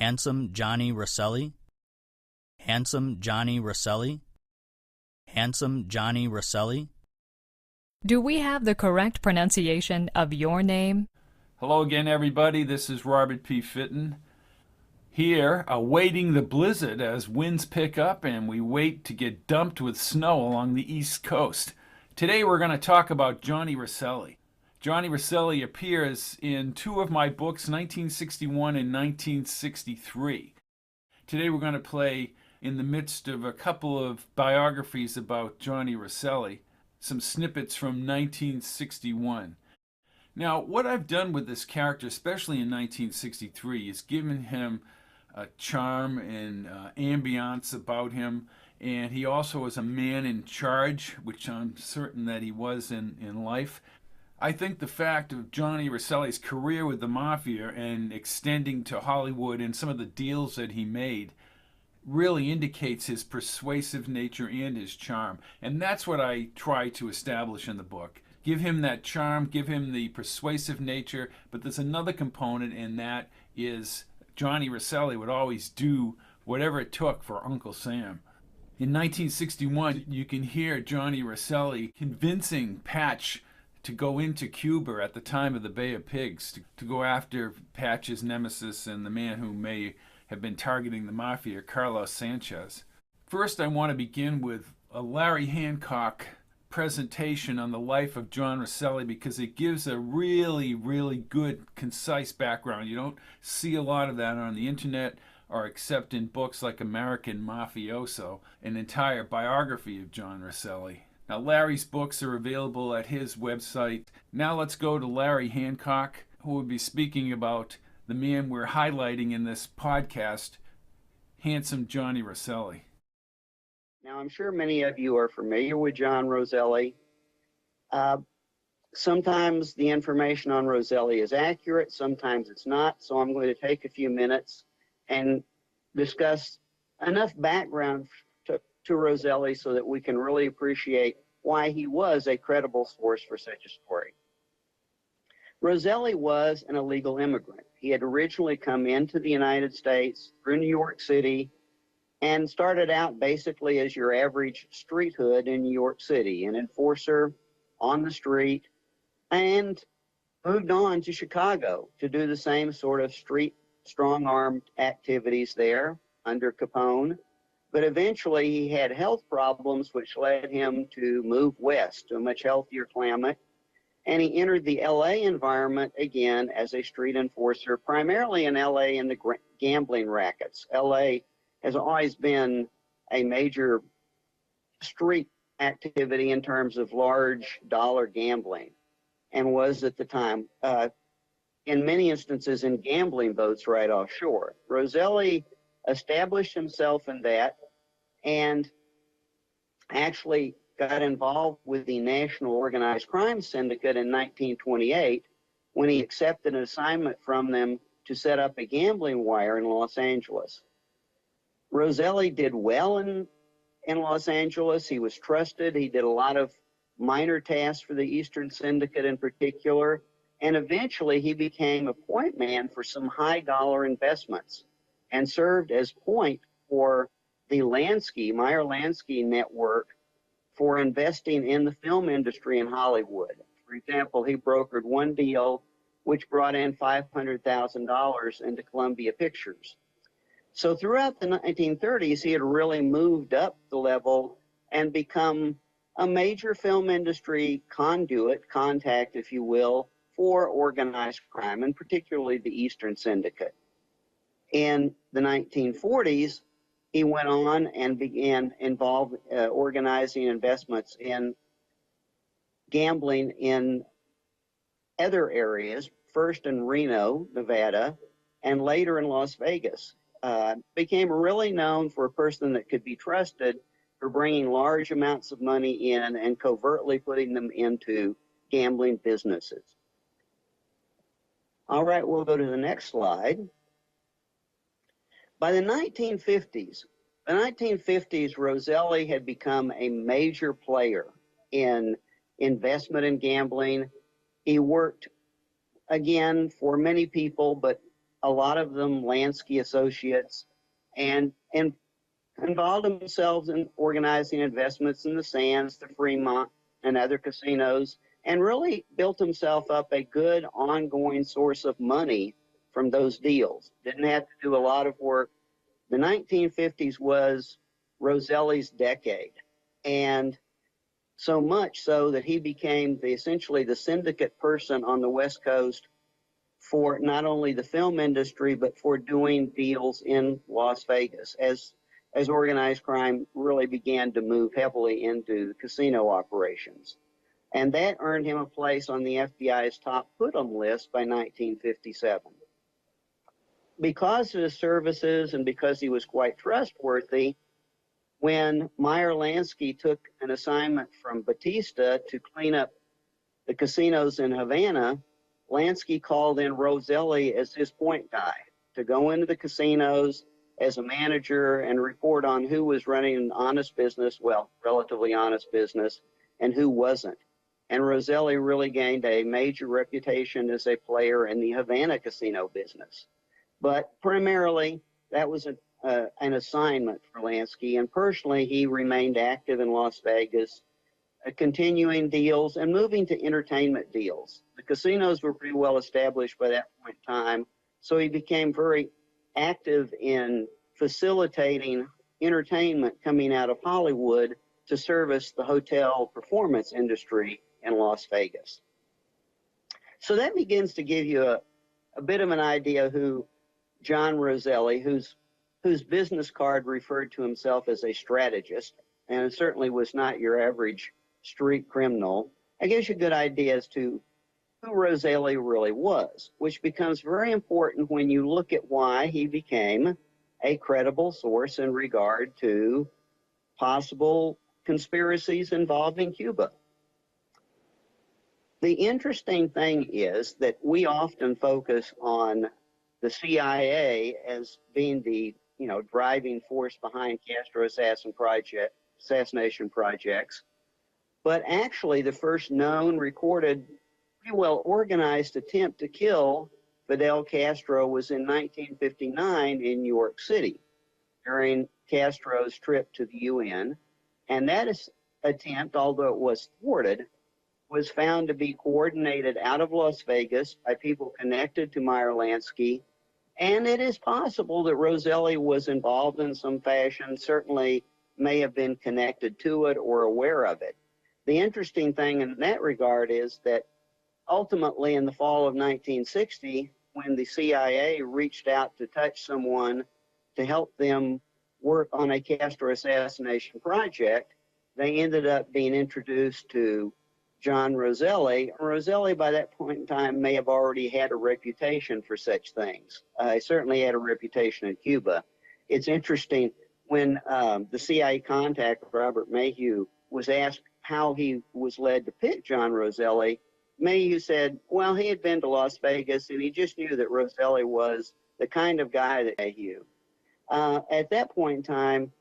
Handsome Johnny Roselli, Handsome Johnny Roselli, Handsome Johnny Roselli. Do we have the correct pronunciation of your name? Hello again, everybody. This is Robert P. Fitton. Here, awaiting the blizzard as winds pick up and we wait to get dumped with snow along the East Coast. Today we're going to talk about Johnny Roselli. Johnny Roselli appears in two of my books, 1961 and 1963. Today we're going to play in the midst of a couple of biographies about Johnny Roselli, some snippets from 1961. Now, what I've done with this character, especially in 1963, is given him a charm and ambiance about him, and he also was a man in charge, which I'm certain that he was in life. I think the fact of Johnny Roselli's career with the Mafia and extending to Hollywood and some of the deals that he made really indicates his persuasive nature and his charm. And that's what I try to establish in the book. Give him that charm, give him the persuasive nature, but there's another component, and that is Johnny Roselli would always do whatever it took for Uncle Sam. In 1961, you can hear Johnny Roselli convincing Patch to go into Cuba at the time of the Bay of Pigs, to go after Patch's nemesis and the man who may have been targeting the Mafia, Carlos Sanchez. First, I want to begin with a Larry Hancock presentation on the life of John Roselli, because it gives a really, really good, concise background. You don't see a lot of that on the internet or except in books like American Mafioso, an entire biography of John Roselli. Now, Larry's books are available at his website. Now let's go to Larry Hancock, who will be speaking about the man we're highlighting in this podcast, Handsome Johnny Roselli. Now, I'm sure many of you are familiar with John Roselli. Sometimes the information on Roselli is accurate, sometimes it's not, so I'm going to take a few minutes and discuss enough background to Roselli so that we can really appreciate why he was a credible source for such a story. Roselli was an illegal immigrant. He had originally come into the United States through New York City and started out basically as your average street hood in New York City, an enforcer on the street, and moved on to Chicago to do the same sort of street strong-armed activities there under Capone. But eventually he had health problems which led him to move west to a much healthier climate, and he entered the LA environment again as a street enforcer, primarily in LA in the gambling rackets. LA has always been a major street activity in terms of large dollar gambling, and was at the time, in many instances, in gambling boats right offshore. Roselli established himself in that and actually got involved with the National Organized Crime Syndicate in 1928 when he accepted an assignment from them to set up a gambling wire in Los Angeles. Roselli did well in Los Angeles. He was trusted. He did a lot of minor tasks for the Eastern Syndicate in particular, and eventually he became a point man for some high-dollar investments and served as point for the Meyer Lansky network for investing in the film industry in Hollywood. For example, he brokered one deal which brought in $500,000 into Columbia Pictures. So throughout the 1930s, he had really moved up the level and become a major film industry contact, if you will, for organized crime, and particularly the Eastern Syndicate. In the 1940s, he went on and began organizing investments in gambling in other areas, first in Reno, Nevada, and later in Las Vegas. Became really known for a person that could be trusted for bringing large amounts of money in and covertly putting them into gambling businesses. All right, we'll go to the next slide. By the 1950s, Roselli had become a major player in investment in gambling. He worked, again, for many people, but a lot of them Lansky associates, and involved themselves in organizing investments in the Sands, the Fremont, and other casinos, and really built himself up a good ongoing source of money from those deals. Didn't have to do a lot of work. The 1950s was Roselli's decade, and so much so that he became essentially the syndicate person on the West Coast for not only the film industry, but for doing deals in Las Vegas as organized crime really began to move heavily into casino operations. And that earned him a place on the FBI's top put-em list by 1957. Because of his services and because he was quite trustworthy, when Meyer Lansky took an assignment from Batista to clean up the casinos in Havana, Lansky called in Roselli as his point guy to go into the casinos as a manager and report on who was running an honest business, well, relatively honest business, and who wasn't. And Roselli really gained a major reputation as a player in the Havana casino business. But primarily, that was an assignment for Lansky, and personally, he remained active in Las Vegas, continuing deals and moving to entertainment deals. The casinos were pretty well established by that point in time, so he became very active in facilitating entertainment coming out of Hollywood to service the hotel performance industry in Las Vegas. So that begins to give you a bit of an idea who John Roselli, whose business card referred to himself as a strategist, and certainly was not your average street criminal. It gives you a good idea as to who Roselli really was, which becomes very important when you look at why he became a credible source in regard to possible conspiracies involving Cuba. The interesting thing is that we often focus on the CIA as being the driving force behind Castro assassination projects, but actually the first known, recorded, pretty well organized attempt to kill Fidel Castro was in 1959 in New York City during Castro's trip to the UN, and that attempt, although it was thwarted, was found to be coordinated out of Las Vegas by people connected to Meyer Lansky, and it is possible that Roselli was involved in some fashion, certainly may have been connected to it or aware of it. The interesting thing in that regard is that ultimately in the fall of 1960, when the CIA reached out to touch someone to help them work on a Castro assassination project, they ended up being introduced to John Roselli. Roselli, by that point in time, may have already had a reputation for such things. He certainly had a reputation in Cuba. It's interesting, when the CIA contact, Robert Mayhew, was asked how he was led to pick John Roselli, Mayhew said, well, he had been to Las Vegas, and he just knew that Roselli was the kind of guy that Mayhew. At that point in time,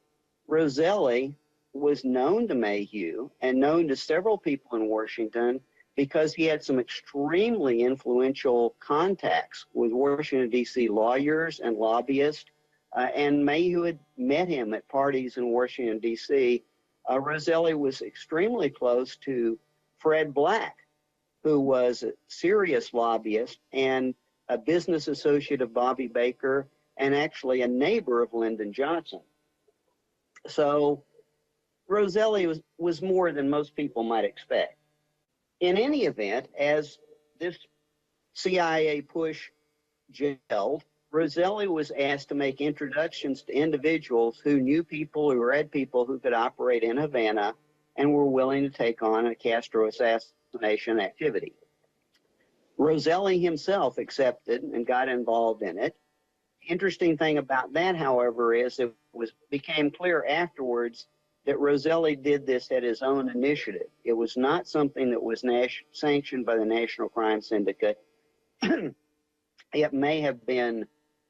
Roselli was known to Mayhew and known to several people in Washington because he had some extremely influential contacts with Washington, D.C. lawyers and lobbyists, and Mayhew had met him at parties in Washington, D.C. Roselli was extremely close to Fred Black, who was a serious lobbyist and a business associate of Bobby Baker and actually a neighbor of Lyndon Johnson. So Roselli was more than most people might expect. In any event, as this CIA push gelled, Roselli was asked to make introductions to individuals who knew people, who read people who could operate in Havana and were willing to take on a Castro assassination activity. Roselli himself accepted and got involved in it. The interesting thing about that, however, is it became clear afterwards that Roselli did this at his own initiative. It was not something that was sanctioned by the National Crime Syndicate. It may have been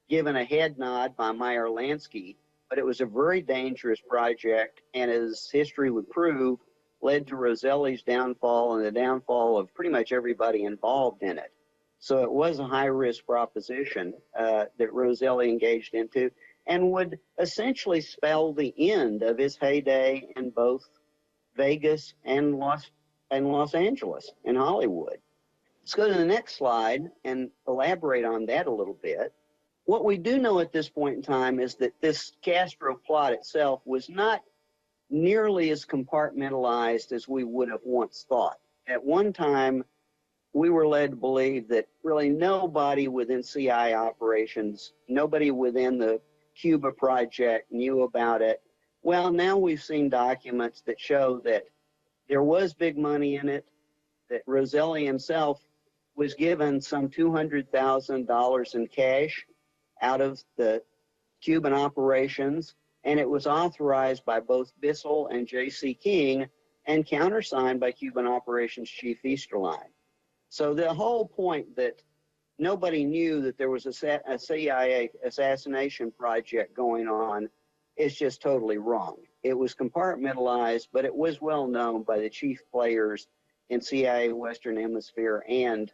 given a head nod by Meyer Lansky, but it was a very dangerous project, and as history would prove, led to Roselli's downfall and the downfall of pretty much everybody involved in it. So it was a high-risk proposition that Roselli engaged into, and would essentially spell the end of his heyday in both Vegas and Los Angeles and Hollywood. Let's go to the next slide and elaborate on that a little bit. What we do know at this point in time is that this Castro plot itself was not nearly as compartmentalized as we would have once thought. At one time, we were led to believe that really nobody within CIA operations, nobody within the Cuba project knew about it. Well, now we've seen documents that show that there was big money in it, that Roselli himself was given some $200,000 in cash out of the Cuban operations, and it was authorized by both Bissell and J.C. King and countersigned by Cuban Operations Chief Easterline. So the whole point that nobody knew that there was a CIA assassination project going on is just totally wrong. It was compartmentalized, but it was well known by the chief players in CIA Western Hemisphere and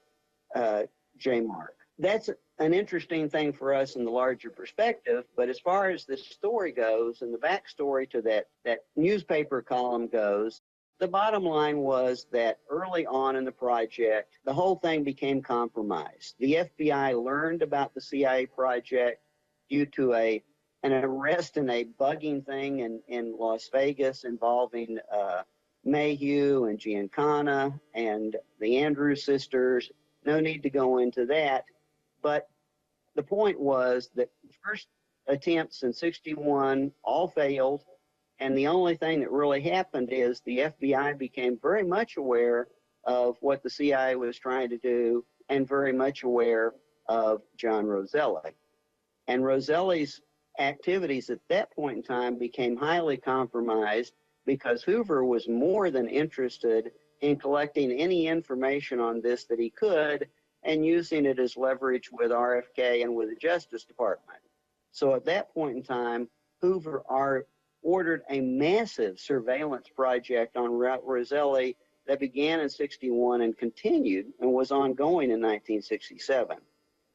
JMARC. That's an interesting thing for us in the larger perspective, but as far as this story goes and the backstory to that newspaper column goes, the bottom line was that early on in the project, the whole thing became compromised. The FBI learned about the CIA project due to an arrest and a bugging thing in Las Vegas involving Mayhew and Giancana and the Andrews sisters. No need to go into that. But the point was that the first attempts in 61 all failed. And the only thing that really happened is the FBI became very much aware of what the CIA was trying to do and very much aware of John Roselli. And Roselli's activities at that point in time became highly compromised because Hoover was more than interested in collecting any information on this that he could and using it as leverage with RFK and with the Justice Department. So at that point in time, Hoover ordered a massive surveillance project on Roselli that began in 61 and continued and was ongoing in 1967.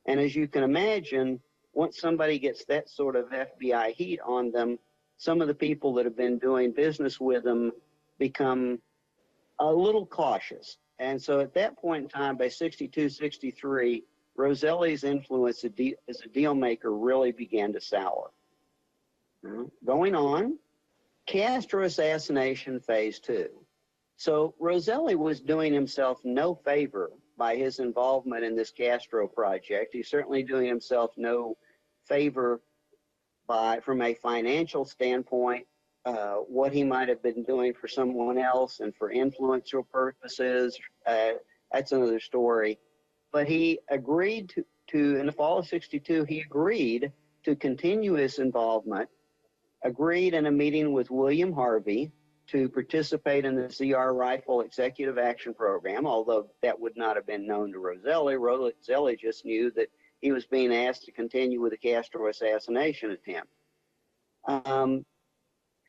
And as you can imagine, once somebody gets that sort of FBI heat on them, some of the people that have been doing business with them become a little cautious. And so at that point in time, by 62, 63, Roselli's influence as a deal maker really began to sour. Going on, Castro assassination phase 2. So Roselli was doing himself no favor by his involvement in this Castro project. He's certainly doing himself no favor from a financial standpoint, what he might have been doing for someone else and for influential purposes. That's another story. But he agreed to in the fall of 62, he agreed to continue his involvement, agreed in a meeting with William Harvey to participate in the ZR Rifle Executive Action Program, although that would not have been known to Roselli. Roselli just knew that he was being asked to continue with the Castro assassination attempt.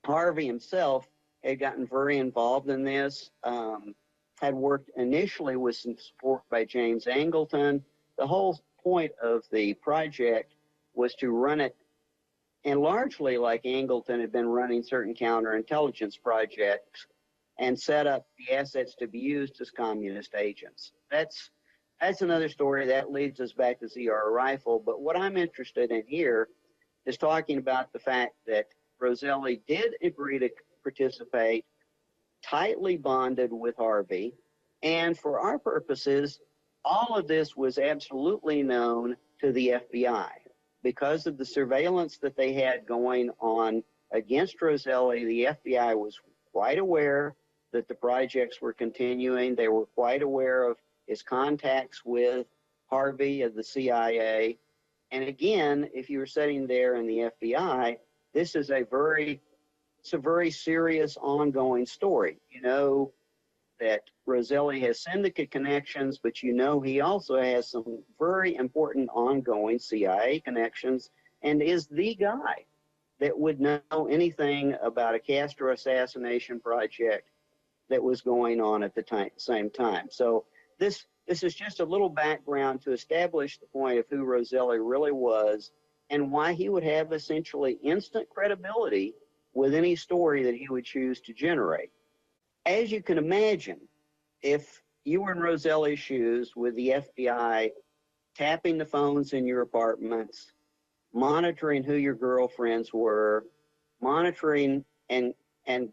Harvey himself had gotten very involved in this, had worked initially with some support by James Angleton. The whole point of the project was to run it, and largely like Angleton had been running certain counterintelligence projects and set up the assets to be used as communist agents. That's another story. That leads us back to ZR Rifle. But what I'm interested in here is talking about the fact that Roselli did agree to participate, tightly bonded with Harvey, and for our purposes, all of this was absolutely known to the FBI. Because of the surveillance that they had going on against Roselli, the FBI was quite aware that the projects were continuing. They were quite aware of his contacts with Harvey of the CIA. And again, if you were sitting there in the FBI, this is a very serious ongoing story. You know that Roselli has syndicate connections, but you know he also has some very important ongoing CIA connections and is the guy that would know anything about a Castro assassination project that was going on at the same time. So this this is just a little background to establish the point of who Roselli really was and why he would have essentially instant credibility with any story that he would choose to generate. As you can imagine, if you were in Roselli's shoes with the FBI tapping the phones in your apartments, monitoring who your girlfriends were, monitoring and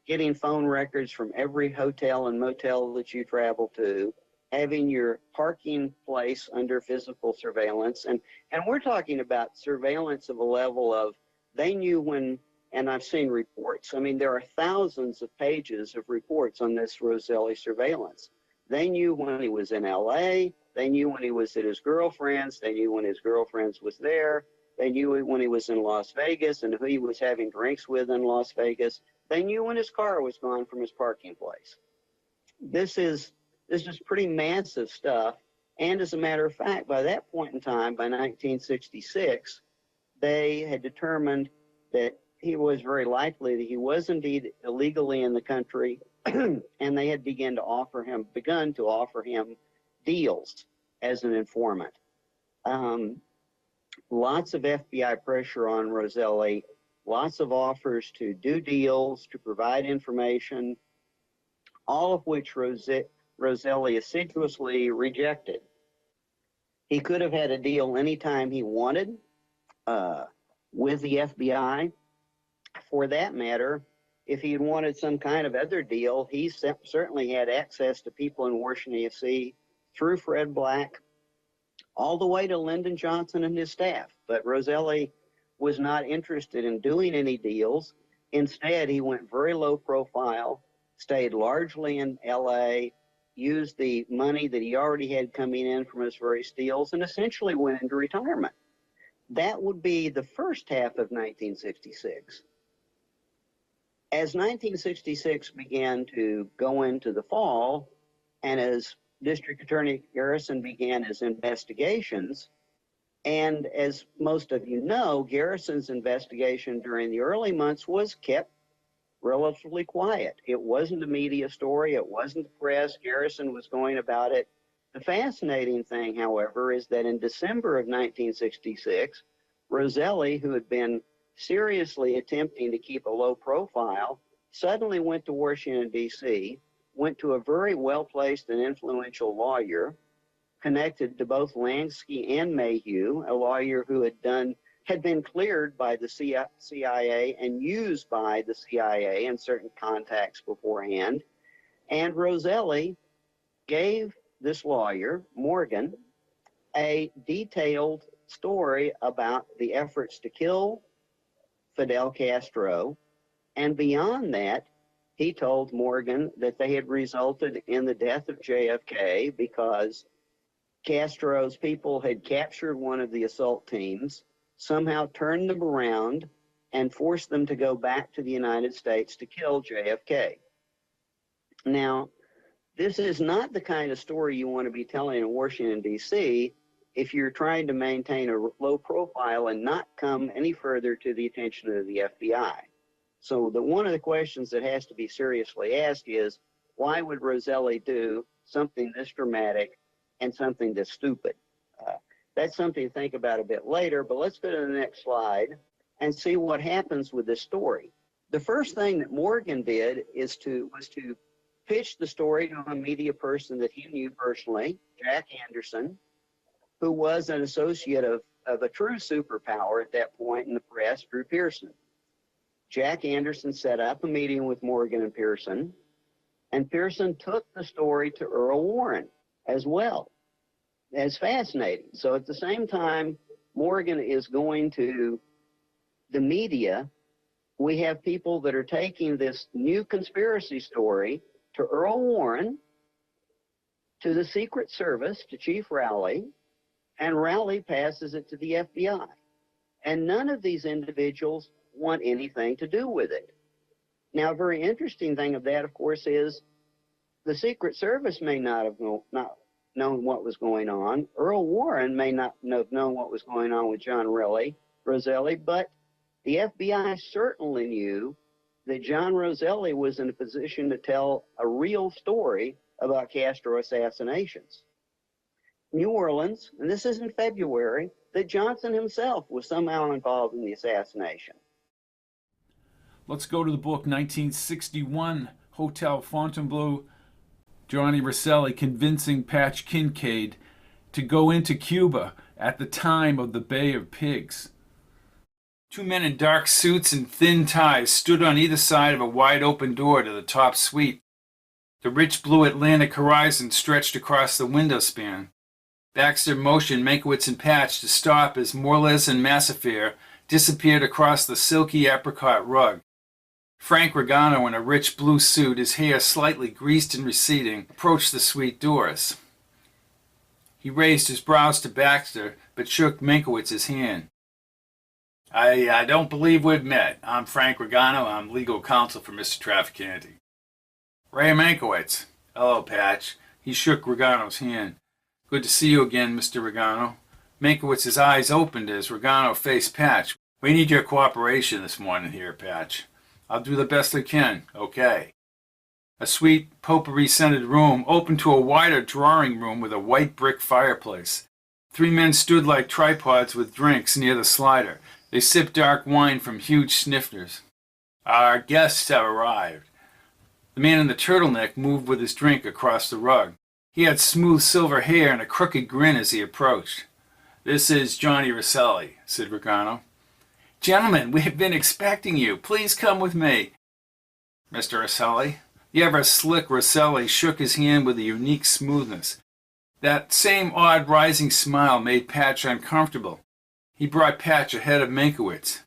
getting phone records from every hotel and motel that you travel to, having your parking place under physical surveillance. And we're talking about surveillance of a level of, they knew when, and I've seen reports. I mean, there are thousands of pages of reports on this Roselli surveillance. They knew when he was in LA. They knew when he was at his girlfriend's. They knew when his girlfriend's was there. They knew when he was in Las Vegas and who he was having drinks with in Las Vegas. They knew when his car was gone from his parking place. This is pretty massive stuff. And as a matter of fact, by that point in time, by 1966, they had determined that he was very likely that he was indeed illegally in the country, and they had begun to offer him deals as an informant. Lots of FBI pressure on Roselli, lots of offers to do deals, to provide information, all of which Roselli assiduously rejected. He could have had a deal anytime he wanted with the FBI. For that matter, if he had wanted some kind of other deal, he certainly had access to people in Washington, D.C., through Fred Black, all the way to Lyndon Johnson and his staff. But Roselli was not interested in doing any deals. Instead, he went very low profile, stayed largely in L.A., used the money that he already had coming in from his various deals, and essentially went into retirement. That would be the first half of 1966. As 1966 began to go into the fall, and as District Attorney Garrison began his investigations, and as most of you know, Garrison's investigation during the early months was kept relatively quiet. It wasn't a media story. It wasn't the press. Garrison was going about it. The fascinating thing, however, is that in December of 1966, Roselli, who had been seriously attempting to keep a low profile, suddenly went to Washington, D.C., went to a very well-placed and influential lawyer connected to both Lansky and Mayhew, a lawyer who had been cleared by the CIA and used by the CIA in certain contacts beforehand. And Roselli gave this lawyer, Morgan, a detailed story about the efforts to kill Fidel Castro. And beyond that, he told Morgan that they had resulted in the death of JFK because Castro's people had captured one of the assault teams, somehow turned them around, and forced them to go back to the United States to kill JFK. Now, this is not the kind of story you want to be telling in Washington, D.C., if you're trying to maintain a low profile and not come any further to the attention of the FBI. So one of the questions that has to be seriously asked is, why would Roselli do something this dramatic and something this stupid? That's something to think about a bit later, but let's go to the next slide and see what happens with this story. The first thing that Morgan did was to pitch the story to a media person that he knew personally, Jack Anderson, who was an associate of a true superpower at that point in the press, Drew Pearson. Jack Anderson set up a meeting with Morgan and Pearson took the story to Earl Warren as well. As fascinating. So at the same time, Morgan is going to the media, we have people that are taking this new conspiracy story to Earl Warren, to the Secret Service, to Chief Rowley, and Rowley passes it to the FBI. And none of these individuals want anything to do with it. Now, a very interesting thing of that, of course, is the Secret Service may not have known what was going on. Earl Warren may not have known what was going on with John Roselli, but the FBI certainly knew that John Roselli was in a position to tell a real story about Castro assassinations. New Orleans, and this is in February, that Johnson himself was somehow involved in the assassination. Let's go to the book 1961, Hotel Fontainebleau. Johnny Roselli convincing Patch Kincaid to go into Cuba at the time of the Bay of Pigs. Two men in dark suits and thin ties stood on either side of a wide-open door to the top suite. The rich blue Atlantic horizon stretched across the window span. Baxter motioned Mankiewicz and Patch to stop as Morles and Massifier disappeared across the silky apricot rug. Frank Regano, in a rich blue suit, his hair slightly greased and receding, approached the suite doors. He raised his brows to Baxter, but shook Mankiewicz's hand. I don't believe we've met. I'm Frank Regano. I'm legal counsel for Mr. Trafficante. Ray Mankiewicz. Hello, Patch. He shook Regano's hand. Good to see you again, Mr. Regano. Mankiewicz's eyes opened as Regano faced Patch. We need your cooperation this morning here, Patch. I'll do the best I can. Okay. A sweet, potpourri-scented room opened to a wider drawing room with a white brick fireplace. Three men stood like tripods with drinks near the slider. They sipped dark wine from huge snifters. Our guests have arrived. The man in the turtleneck moved with his drink across the rug. He had smooth silver hair and a crooked grin as he approached. This is Johnny Roselli, said Regano. Gentlemen, we have been expecting you. Please come with me. Mr. Roselli? The ever-slick Roselli shook his hand with a unique smoothness. That same odd rising smile made Patch uncomfortable. He brought Patch ahead of Mankiewicz.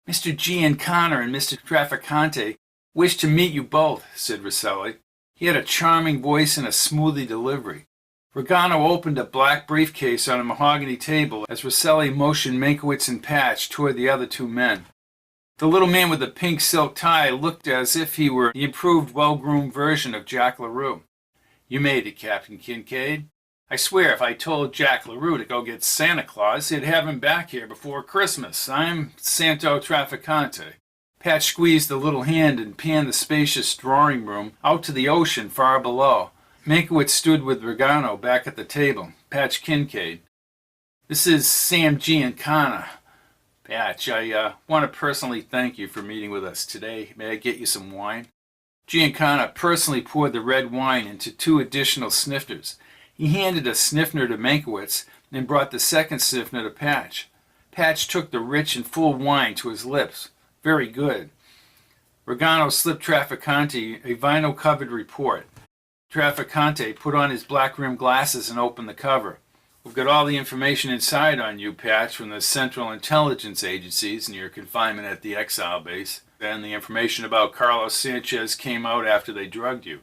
Mr. Giancana and Mr. Trafficante wish to meet you both, said Roselli. He had a charming voice and a smoothie delivery. Regano opened a black briefcase on a mahogany table as Roselli motioned Mankiewicz and Patch toward the other two men. The little man with the pink silk tie looked as if he were the improved, well-groomed version of Jack LaRue. You made it, Captain Kincaid. I swear if I told Jack LaRue to go get Santa Claus, he'd have him back here before Christmas. I'm Santo Trafficante. Patch squeezed the little hand and panned the spacious drawing room out to the ocean far below. Mankiewicz stood with Regano back at the table. Patch Kincaid. This is Sam Giancana. Patch, I want to personally thank you for meeting with us today. May I get you some wine? Giancana personally poured the red wine into 2 additional snifters. He handed a snifter to Mankiewicz and brought the second snifter to Patch. Patch took the rich and full wine to his lips. Very good. Regano slipped Trafficante a vinyl-covered report. Trafficante put on his black-rimmed glasses and opened the cover. We've got all the information inside on you, Patch, from the Central Intelligence Agencies and your confinement at the exile base. And the information about Carlos Sanchez came out after they drugged you.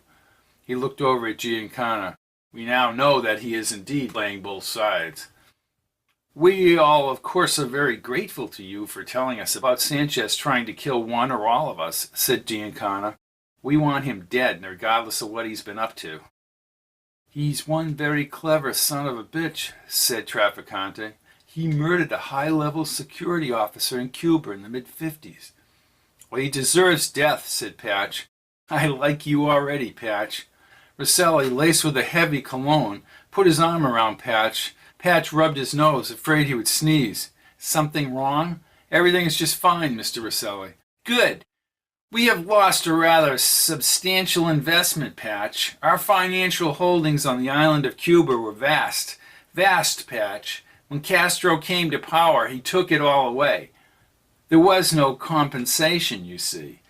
He looked over at Giancana. We now know that he is indeed playing both sides. We all, of course, are very grateful to you for telling us about Sanchez trying to kill one or all of us, said Giancana. We want him dead, regardless of what he's been up to. He's one very clever son of a bitch, said Trafficante. He murdered a high-level security officer in Cuba in the mid-50s. Well, he deserves death, said Patch. I like you already, Patch. Roselli, laced with a heavy cologne, put his arm around Patch. Patch rubbed his nose, afraid he would sneeze. Something wrong? Everything is just fine, Mr. Roselli. Good. We have lost a rather substantial investment, Patch. Our financial holdings on the island of Cuba were vast. Vast, Patch. When Castro came to power, he took it all away. There was no compensation, you see.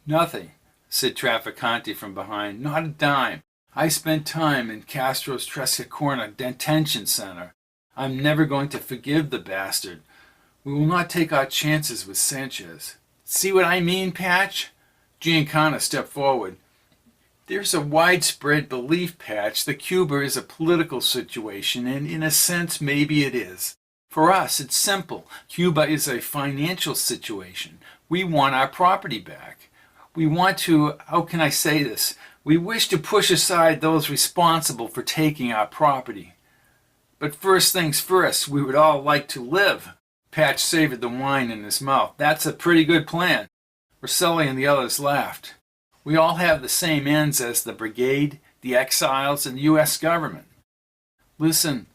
Nothing, said Trafficante from behind. Not a dime. I spent time in Castro's Trescacorna detention center. I'm never going to forgive the bastard. We will not take our chances with Sanchez. See what I mean, Patch? Giancana stepped forward. There's a widespread belief, Patch, that Cuba is a political situation, and in a sense, maybe it is. For us, it's simple. Cuba is a financial situation. We want our property back. We want to, how can I say this? We wish to push aside those responsible for taking our property. But first things first, we would all like to live. Patch savored the wine in his mouth. That's a pretty good plan. Roselli and the others laughed. We all have the same ends as the brigade, the exiles, and the U.S. government. Listen,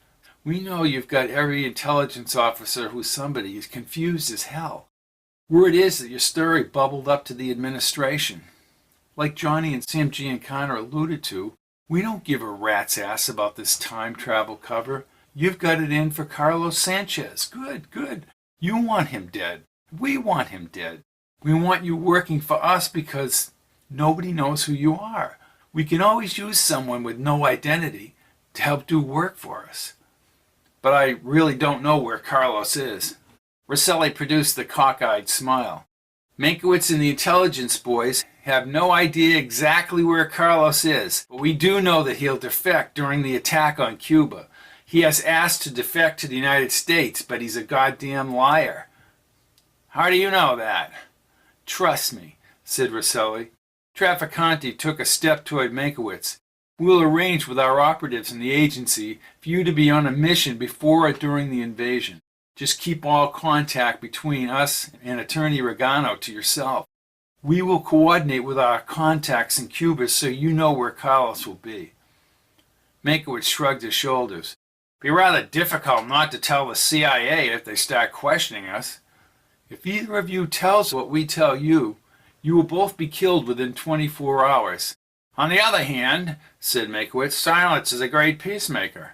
we know you've got every intelligence officer who's somebody is confused as hell. Word is that your story bubbled up to the administration. Like Johnny and Sam Giancana alluded to, we don't give a rat's ass about this time travel cover. You've got it in for Carlos Sanchez. Good, good. You want him dead. We want him dead. We want you working for us because nobody knows who you are. We can always use someone with no identity to help do work for us. But I really don't know where Carlos is. Roselli produced the cockeyed smile. Mankiewicz and the intelligence boys have no idea exactly where Carlos is, but we do know that he'll defect during the attack on Cuba. He has asked to defect to the United States, but he's a goddamn liar. How do you know that? Trust me, said Roselli. Trafficante took a step toward Mankiewicz. We'll arrange with our operatives in the agency for you to be on a mission before or during the invasion. Just keep all contact between us and Attorney Regano to yourself. We will coordinate with our contacts in Cuba so you know where Carlos will be. Mankiewicz shrugged his shoulders. Be rather difficult not to tell the CIA if they start questioning us. If either of you tells what we tell you, you will both be killed within 24 hours. On the other hand, said Mankiewicz, silence is a great peacemaker.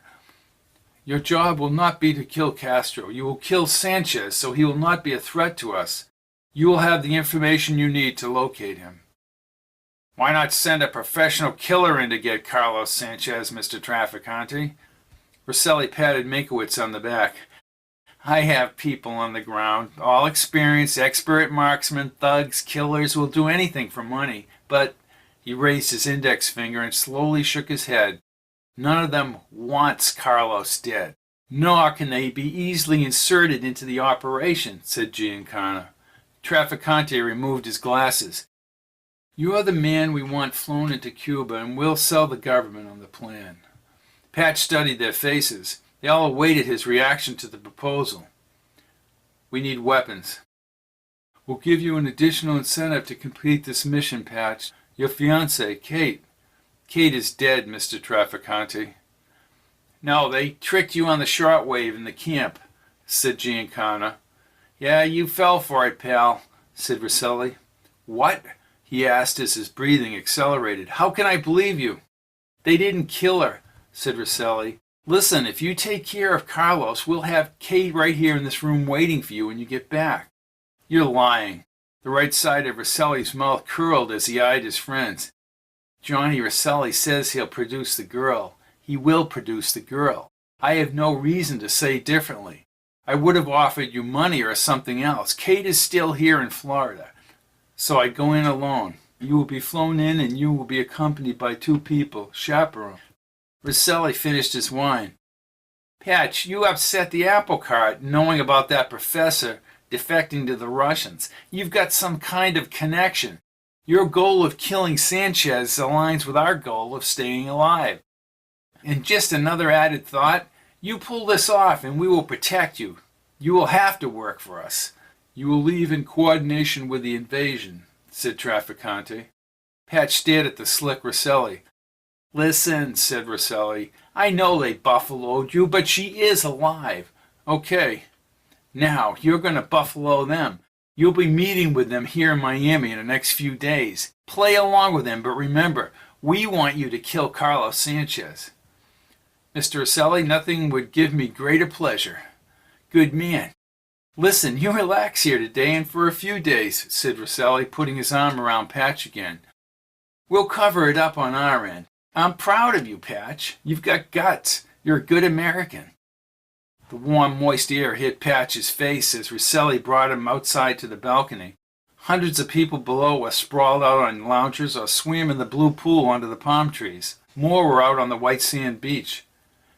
Your job will not be to kill Castro. You will kill Sanchez, so he will not be a threat to us. You will have the information you need to locate him. Why not send a professional killer in to get Carlos Sanchez, Mr. Trafficante? Roselli patted Mankiewicz on the back. I have people on the ground, all experienced, expert marksmen, thugs, killers, will do anything for money. But he raised his index finger and slowly shook his head. None of them wants Carlos dead, nor can they be easily inserted into the operation, said Giancana. Trafficante removed his glasses. You are the man we want flown into Cuba, and we'll sell the government on the plan. Patch studied their faces. They all awaited his reaction to the proposal. We need weapons. We'll give you an additional incentive to complete this mission, Patch. Your fiancée, Kate. Kate is dead, Mr. Trafficante. No, they tricked you on the shortwave in the camp, said Giancana. Yeah, you fell for it, pal, said Roselli. What? He asked as his breathing accelerated. How can I believe you? They didn't kill her, said Roselli. Listen, if you take care of Carlos, we'll have Kate right here in this room waiting for you when you get back. You're lying. The right side of Roselli's mouth curled as he eyed his friends. Johnny Roselli says he'll produce the girl. He will produce the girl. I have no reason to say differently. I would have offered you money or something else. Kate is still here in Florida, so I'd go in alone. You will be flown in and you will be accompanied by 2 people, chaperone. Roselli finished his wine. Patch, you upset the apple cart knowing about that professor defecting to the Russians. You've got some kind of connection. Your goal of killing Sanchez aligns with our goal of staying alive. And just another added thought, you pull this off and we will protect you. You will have to work for us. You will leave in coordination with the invasion, said Trafficante. Patch stared at the slick Roselli. Listen, said Roselli, I know they buffaloed you, but she is alive. Okay, now you're going to buffalo them. You'll be meeting with them here in Miami in the next few days. Play along with them, but remember, we want you to kill Carlos Sanchez. Mr. Roselli, nothing would give me greater pleasure. Good man. Listen, you relax here today and for a few days, said Roselli, putting his arm around Patch again. We'll cover it up on our end. I'm proud of you, Patch. You've got guts. You're a good American. The warm, moist air hit Patch's face as Roselli brought him outside to the balcony. Hundreds of people below were sprawled out on loungers or swam in the blue pool under the palm trees. More were out on the white sand beach.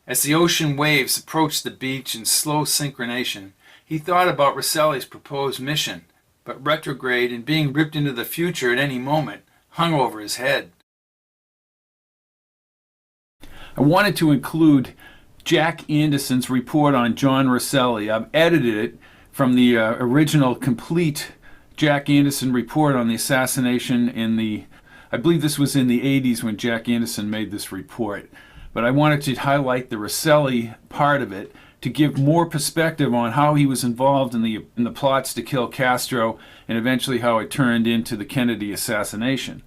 As the ocean waves approached the beach in slow synchronization, he thought about Roselli's proposed mission, but retrograde and being ripped into the future at any moment hung over his head. I wanted to include Jack Anderson's report on John Roselli. I've edited it from the original complete Jack Anderson report on the assassination I believe this was in the 80s when Jack Anderson made this report. but I wanted to highlight the Roselli part of it to give more perspective on how he was involved in the plots to kill Castro and eventually how it turned into the Kennedy assassination.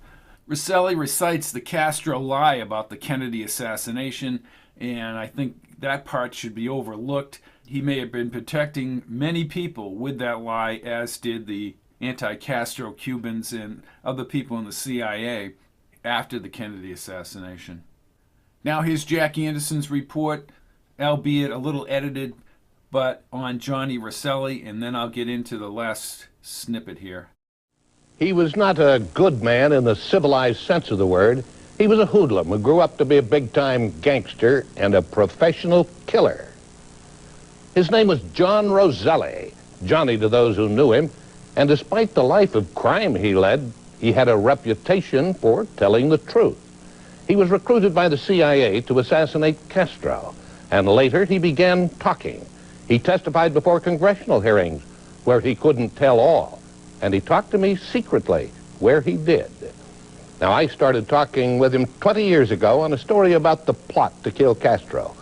Roselli recites the Castro lie about the Kennedy assassination, and I think that part should be overlooked. He may have been protecting many people with that lie, as did the anti-Castro Cubans and other people in the CIA after the Kennedy assassination. Now here's Jack Anderson's report, albeit a little edited, but on Johnny Roselli, and then I'll get into the last snippet here. He was not a good man in the civilized sense of the word. He was a hoodlum who grew up to be a big-time gangster and a professional killer. His name was John Roselli, Johnny to those who knew him, and despite the life of crime he led, he had a reputation for telling the truth. He was recruited by the CIA to assassinate Castro, and later he began talking. He testified before congressional hearings where he couldn't tell all, and he talked to me secretly where he did. Now, I started talking with him 20 years ago on a story about the plot to kill Castro.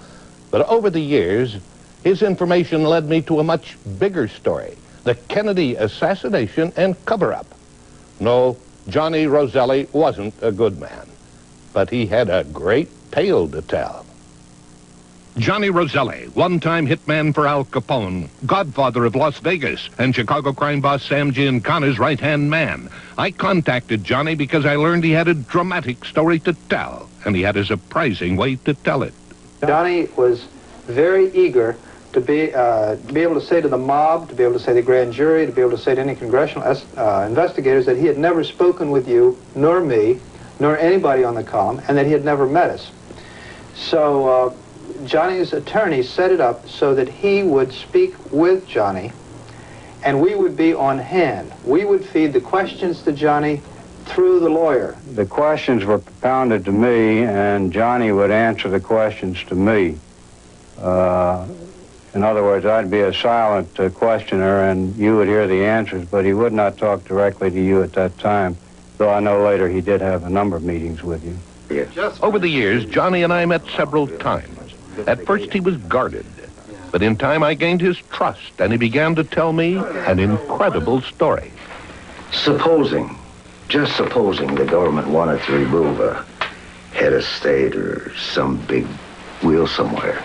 But over the years, his information led me to a much bigger story, the Kennedy assassination and cover-up. No, Johnny Roselli wasn't a good man, but he had a great tale to tell. Johnny Roselli, one-time hitman for Al Capone, godfather of Las Vegas, and Chicago crime boss Sam Giancana's right-hand man. I contacted Johnny because I learned he had a dramatic story to tell, and he had a surprising way to tell it. Johnny was very eager to be able to say to the mob, to be able to say to the grand jury, to be able to say to any congressional investigators that he had never spoken with you, nor me, nor anybody on the comm, and that he had never met us. So Johnny's attorney set it up so that he would speak with Johnny, and we would be on hand. We would feed the questions to Johnny through the lawyer. The questions were propounded to me, and Johnny would answer the questions to me. In other words, I'd be a silent questioner, and you would hear the answers, but he would not talk directly to you at that time, though I know later he did have a number of meetings with you. Over the years, Johnny and I met several times. At first, he was guarded, but in time, I gained his trust, and he began to tell me an incredible story. Just supposing the government wanted to remove a head of state or some big wheel somewhere.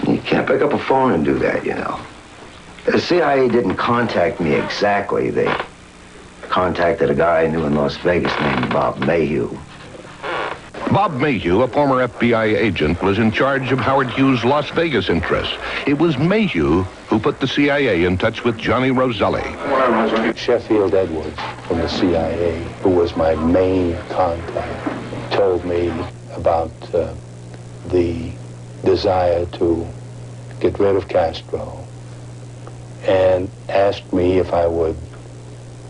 You can't pick up a phone and do that, you know. The CIA didn't contact me exactly. They contacted a guy I knew in Las Vegas named Bob Mayhew. Bob Mayhew, a former FBI agent, was in charge of Howard Hughes' Las Vegas interests. It was Mayhew who put the CIA in touch with Johnny Roselli. Sheffield Edwards from the CIA, who was my main contact, told me about the desire to get rid of Castro and asked me if I would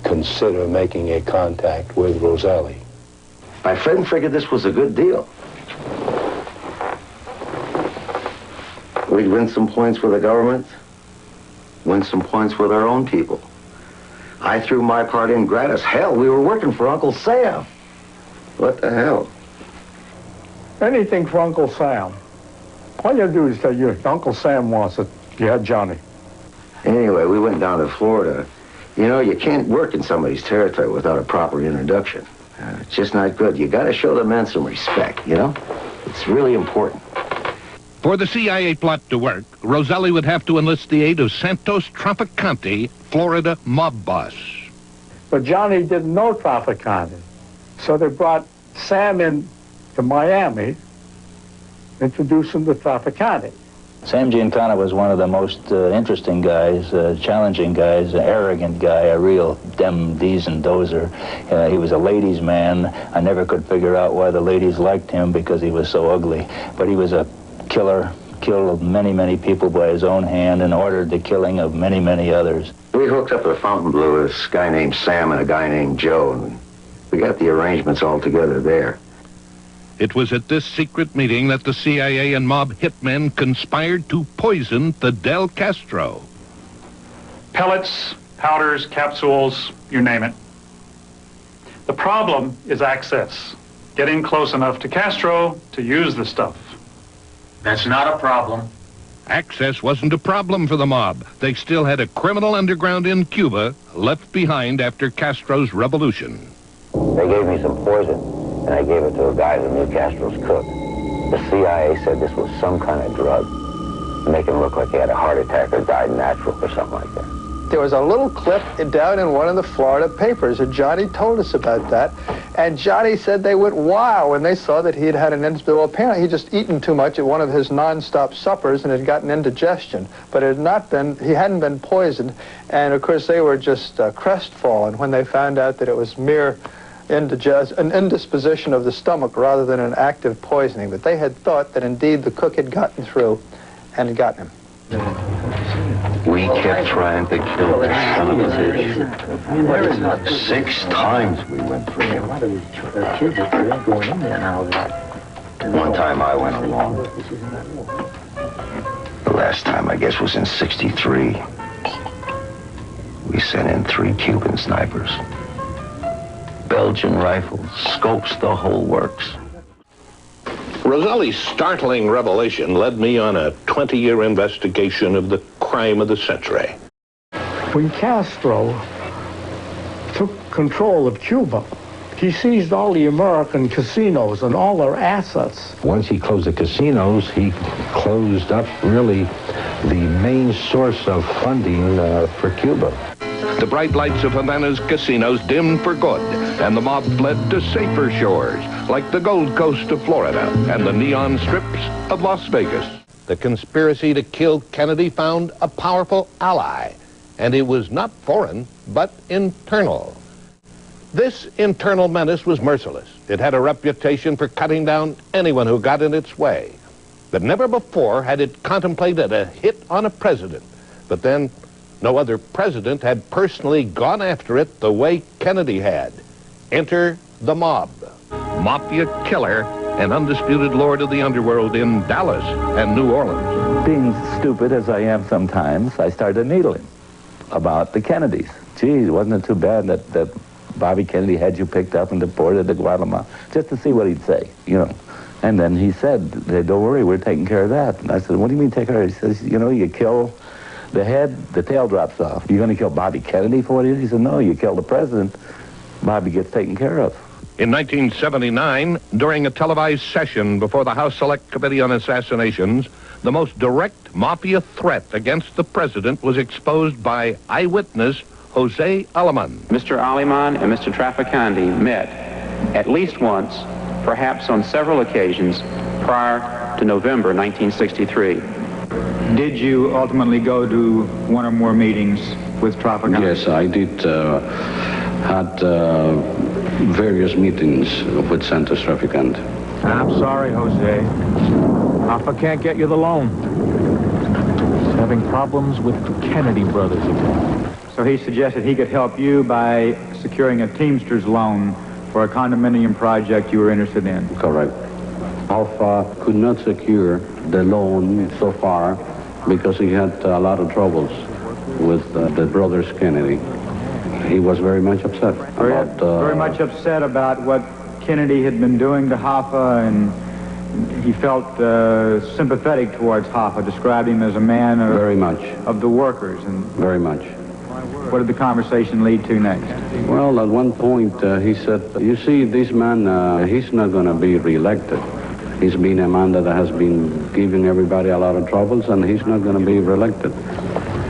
consider making a contact with Roselli. My friend figured this was a good deal. We'd win some points with the government, win some points with our own people. I threw my part in gratis. Hell, we were working for Uncle Sam. What the hell? Anything for Uncle Sam. All you do is tell you Uncle Sam wants it. You had Johnny. Anyway, we went down to Florida. You know, you can't work in somebody's territory without a proper introduction. It's just not good. You got to show the men some respect, you know? It's really important. For the CIA plot to work, Roselli would have to enlist the aid of Santos Trafficante, Florida mob boss. But Johnny didn't know Trafficante. So they brought Sam in to Miami, introduced him to Trafficante. Sam Giancana was one of the most interesting guys, challenging guys, an arrogant guy, a real dem, dees, and dozer. He was a ladies' man. I never could figure out why the ladies liked him because he was so ugly. But he was a killer, killed many, many people by his own hand and ordered the killing of many, many others. We hooked up at Fontainebleau with this guy named Sam and a guy named Joe, and we got the arrangements all together there. It was at this secret meeting that the CIA and mob hitmen conspired to poison Fidel Castro. Pellets, powders, capsules, you name it. The problem is access. getting close enough to Castro to use the stuff. That's not a problem. Access wasn't a problem for the mob. They still had a criminal underground in Cuba left behind after Castro's revolution. They gave me some poison, and I gave it to a guy who knew Castro's cook. The CIA said this was some kind of drug, make him look like he had a heart attack or died natural or something like that. There was a little clip down in one of the Florida papers, and Johnny told us about that. And Johnny said they went wild when they saw that he had had an well, apparently he'd just eaten too much at one of his non-stop suppers and had gotten indigestion. But it had not been, he hadn't been poisoned. And of course they were just crestfallen when they found out that it was mere an indisposition of the stomach rather than an active poisoning. But they had thought that indeed the cook had gotten through and had gotten him. We kept trying to kill that son of a bitch. 6 times we went for him. One time I went alone. The last time, I guess, was in '63. We sent in 3 Cuban snipers. Belgian rifles, scopes, the whole works. Roselli's startling revelation led me on a 20-year investigation of the crime of the century. When Castro took control of Cuba, he seized all the American casinos and all their assets. Once he closed the casinos, he closed up really the main source of funding for Cuba. The bright lights of Havana's casinos dimmed for good, and the mob fled to safer shores, like the Gold Coast of Florida and the neon strips of Las Vegas. The conspiracy to kill Kennedy found a powerful ally, and it was not foreign, but internal. This internal menace was merciless. It had a reputation for cutting down anyone who got in its way. But never before had it contemplated a hit on a president. But then, no other president had personally gone after it the way Kennedy had. Enter the mob. Mafia killer and undisputed lord of the underworld in Dallas and New Orleans. Being stupid as I am sometimes, I started needling about the Kennedys. Geez, wasn't it too bad that Bobby Kennedy had you picked up and deported to Guatemala? Just to see what he'd say, you know. And then he said, don't worry, we're taking care of that. And I said, what do you mean take care of it? He says, you know, you kill the head, the tail drops off. You're going to kill Bobby Kennedy for what it is? He said, no, you kill the president, Bobby gets taken care of. In 1979, during a televised session before the House Select Committee on Assassinations, the most direct mafia threat against the president was exposed by eyewitness Jose Aleman. Mr. Aleman and Mr. Trafficante met at least once, perhaps on several occasions, prior to November 1963. Did you ultimately go to one or more meetings with Trafficante? Yes, I did. Had various meetings with Santos Trafficante. I'm sorry, Jose. Alpha can't get you the loan. He's having problems with the Kennedy brothers again. So he suggested he could help you by securing a Teamsters loan for a condominium project you were interested in. Correct. Alpha could not secure the loan so far because he had a lot of troubles with the brothers Kennedy. He was very much upset very much upset about what Kennedy had been doing to Hoffa, and he felt sympathetic towards Hoffa, described him as a man of, very much of the workers. And very much. What did the conversation lead to next? Well, at one point he said, you see, this man, he's not going to be reelected. He's been a man that has been giving everybody a lot of troubles, and he's not going to be reelected.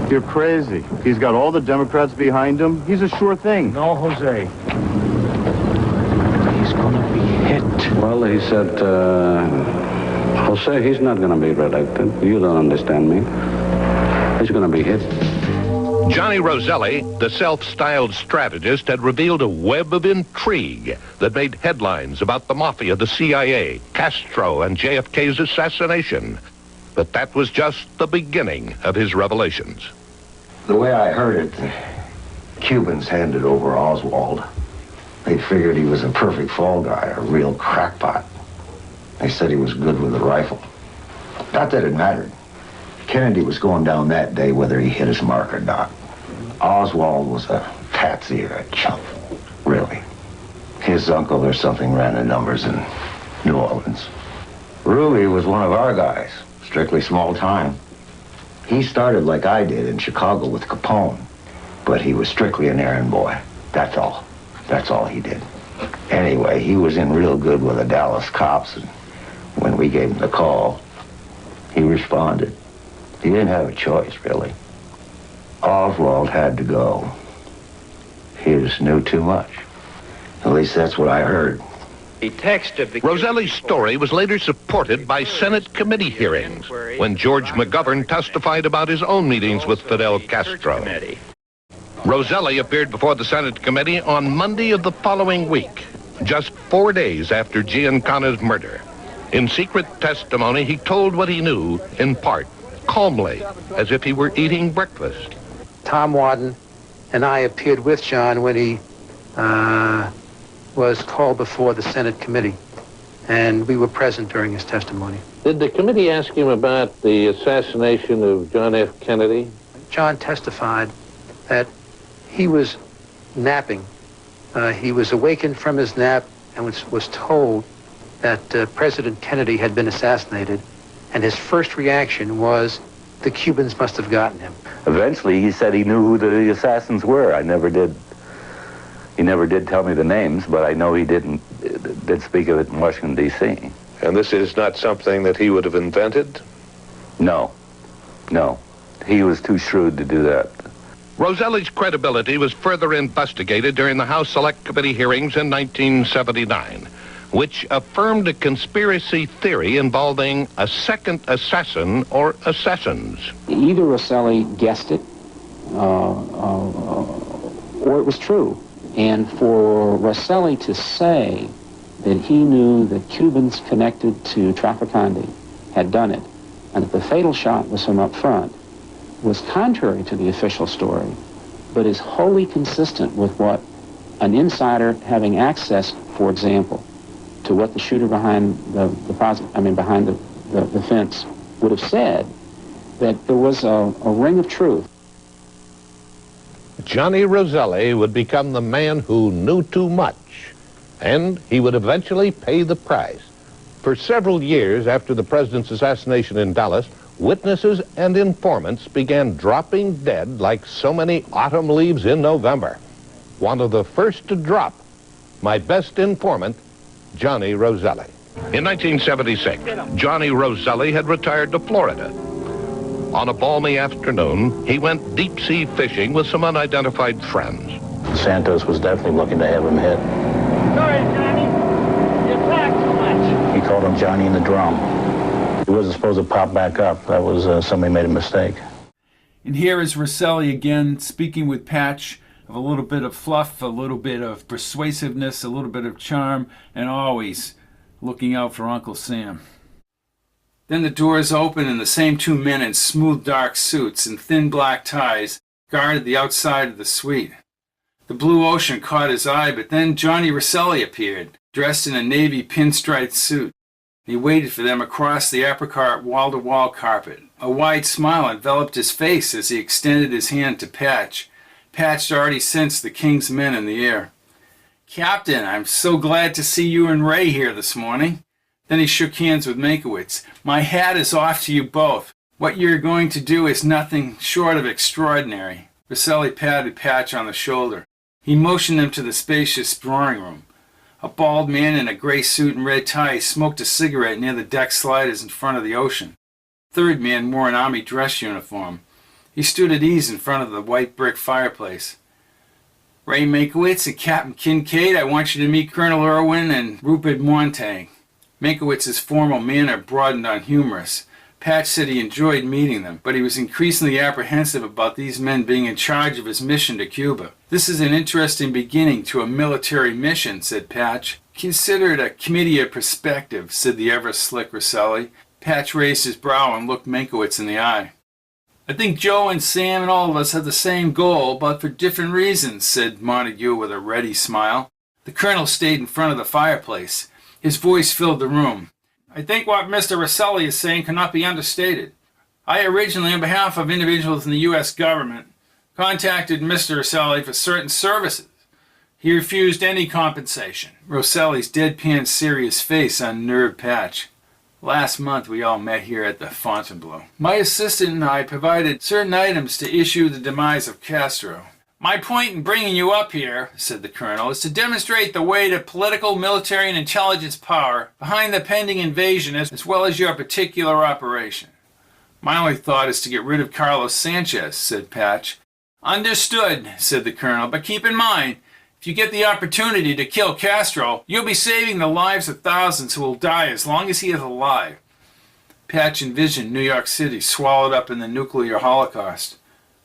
You're crazy. He's got all the Democrats behind him. He's a sure thing. No, Jose. He's gonna be hit. Well, he said, Jose, he's not going to be reelected. You don't understand me. He's going to be hit. Johnny Roselli, the self-styled strategist, had revealed a web of intrigue that made headlines about the mafia, the CIA, Castro, and JFK's assassination. But that was just the beginning of his revelations. The way I heard it, the Cubans handed over Oswald. They figured he was a perfect fall guy, a real crackpot. They said he was good with a rifle. Not that it mattered. Kennedy was going down that day whether he hit his mark or not. Oswald was a patsy or a chump, really. His uncle or something ran the numbers in New Orleans. Ruby was one of our guys, strictly small time. He started like I did in Chicago with Capone, but he was strictly an errand boy. That's all. That's all he did. Anyway, he was in real good with the Dallas cops, and when we gave him the call, he responded. He didn't have a choice, really. Oswald had to go. He just knew too much. At least that's what I heard. The text of the Roselli's story was later supported by Senate committee hearings when George McGovern testified about his own meetings with Fidel Castro. Roselli appeared before the Senate committee on Monday of the following week, just 4 days after Giancana's murder. In secret testimony, he told what he knew, in part, calmly, as if he were eating breakfast. Tom Wadden and I appeared with John when he was called before the Senate committee, and we were present during his testimony. Did the committee ask him about the assassination of John F. Kennedy? John testified that he was napping. He was awakened from his nap and was told that President Kennedy had been assassinated, and his first reaction was the Cubans must have gotten him. Eventually, he said he knew who the assassins were. I never did. He never did tell me the names, but I know he did speak of it in Washington, D.C. And this is not something that he would have invented? No. No. He was too shrewd to do that. Roselli's credibility was further investigated during the House Select Committee hearings in 1979, which affirmed a conspiracy theory involving a second assassin or assassins. Either Roselli guessed it, or it was true. And for Roselli to say that he knew that Cubans connected to Trafficante had done it, and that the fatal shot was from up front, was contrary to the official story, but is wholly consistent with what an insider having access, for example, to what the shooter behind behind the fence would have said, that there was a ring of truth. Johnny Roselli would become the man who knew too much, and he would eventually pay the price. For several years after the president's assassination in Dallas, witnesses and informants began dropping dead like so many autumn leaves in November. One of the first to drop, my best informant, Johnny Roselli. In 1976, Johnny Roselli had retired to Florida. On a balmy afternoon, he went deep-sea fishing with some unidentified friends. Santos was definitely looking to have him hit. Sorry, Johnny. You talk too much. He called him Johnny in the drum. He wasn't supposed to pop back up. That was somebody made a mistake. And here is Roselli again, speaking with Patch of a little bit of fluff, a little bit of persuasiveness, a little bit of charm, and always looking out for Uncle Sam. Then the doors open and the same two men in smooth dark suits and thin black ties guarded the outside of the suite. The blue ocean caught his eye, but then Johnny Roselli appeared, dressed in a navy pinstriped suit. He waited for them across the apricot wall-to-wall carpet. A wide smile enveloped his face as he extended his hand to Patch. Patch already sensed the king's men in the air. "Captain, I'm so glad to see you and Ray here this morning." Then he shook hands with Mankiewicz. "My hat is off to you both. What you're going to do is nothing short of extraordinary." Roselli patted Patch on the shoulder. He motioned them to the spacious drawing room. A bald man in a gray suit and red tie smoked a cigarette near the deck sliders in front of the ocean. The third man wore an army dress uniform. He stood at ease in front of the white brick fireplace. "Ray Mankiewicz and Captain Kincaid, I want you to meet Colonel Irwin and Rupert Montague." Mankiewicz's formal manner broadened on humorous. Patch said he enjoyed meeting them, but he was increasingly apprehensive about these men being in charge of his mission to Cuba. "This is an interesting beginning to a military mission," said Patch. "Consider it a committee of perspective," said the ever-slick Roselli. Patch raised his brow and looked Mankiewicz in the eye. "I think Joe and Sam and all of us have the same goal, but for different reasons," said Montague with a ready smile. The colonel stayed in front of the fireplace. His voice filled the room. "I think what Mr. Roselli is saying cannot be understated. I originally, on behalf of individuals in the U.S. government, contacted Mr. Roselli for certain services. He refused any compensation. Roselli's deadpan serious face unnerved Patch. Last month we all met here at the Fontainebleau. My assistant and I provided certain items to issue the demise of Castro. My point in bringing you up here, said the colonel, is to demonstrate the weight of political, military, and intelligence power behind the pending invasion as well as your particular operation. My only thought is to get rid of Carlos Sanchez, said Patch. Understood, said the colonel, but keep in mind, if you get the opportunity to kill Castro, you'll be saving the lives of thousands who will die as long as he is alive. Patch envisioned New York City swallowed up in the nuclear holocaust.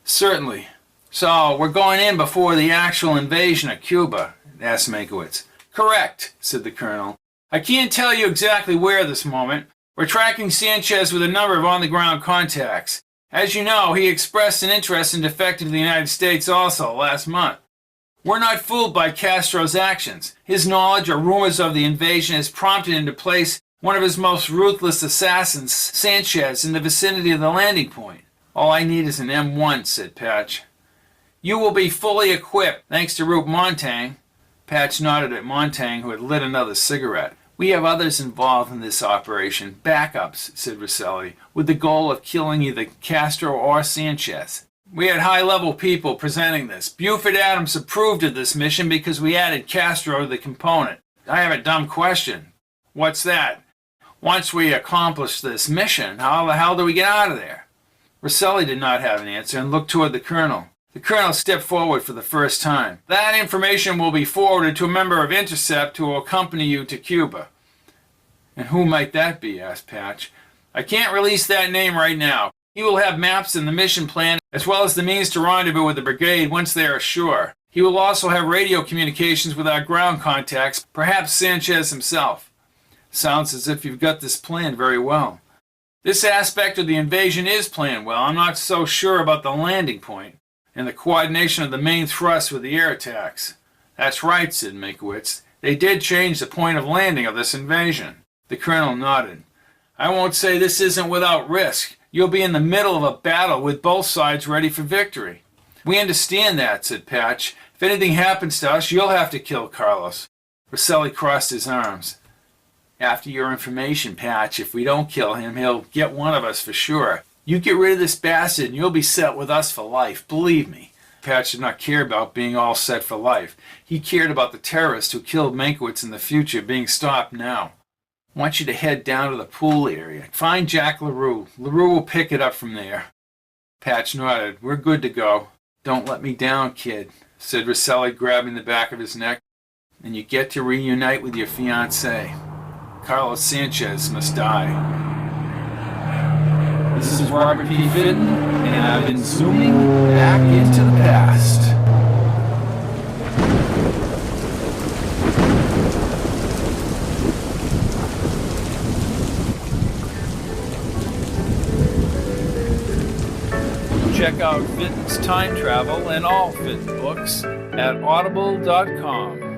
Certainly. So, we're going in before the actual invasion of Cuba, asked Mankiewicz. Correct, said the colonel. I can't tell you exactly where at this moment. We're tracking Sanchez with a number of on-the-ground contacts. As you know, he expressed an interest in defecting to the United States also last month. We're not fooled by Castro's actions. His knowledge or rumors of the invasion has prompted him to place one of his most ruthless assassins, Sanchez, in the vicinity of the landing point. All I need is an M1, said Patch. You will be fully equipped, thanks to Rube Montang. Patch nodded at Montang, who had lit another cigarette. We have others involved in this operation, backups, said Roselli, with the goal of killing either Castro or Sanchez. We had high-level people presenting this. Buford Adams approved of this mission because we added Castro to the component. I have a dumb question. What's that? Once we accomplish this mission, how the hell do we get out of there? Roselli did not have an answer and looked toward the colonel. The colonel stepped forward for the first time. That information will be forwarded to a member of Intercept who will accompany you to Cuba. And who might that be? Asked Patch. I can't release that name right now. He will have maps and the mission plan, as well as the means to rendezvous with the brigade once they are sure. He will also have radio communications with our ground contacts, perhaps Sanchez himself. Sounds as if you've got this planned very well. This aspect of the invasion is planned well. I'm not so sure about the landing point and the coordination of the main thrust with the air attacks. That's right, said Mankiewicz. They did change the point of landing of this invasion. The colonel nodded. I won't say this isn't without risk. You'll be in the middle of a battle with both sides ready for victory. We understand that, said Patch. If anything happens to us, you'll have to kill Carlos. Roselli crossed his arms. After your information, Patch, if we don't kill him, he'll get one of us for sure. You get rid of this bastard and you'll be set with us for life, believe me. Patch did not care about being all set for life. He cared about the terrorist who killed Mankiewicz in the future being stopped now. I want you to head down to the pool area. Find Jack LaRue. LaRue will pick it up from there. Patch nodded. We're good to go. Don't let me down, kid, said Roselli, grabbing the back of his neck. And you get to reunite with your fiancée. Carlos Sanchez must die. This is Robert P. Fitton, and I've been zooming back into the past. Check out Fitton's Time Travel and all Fitton books at audible.com.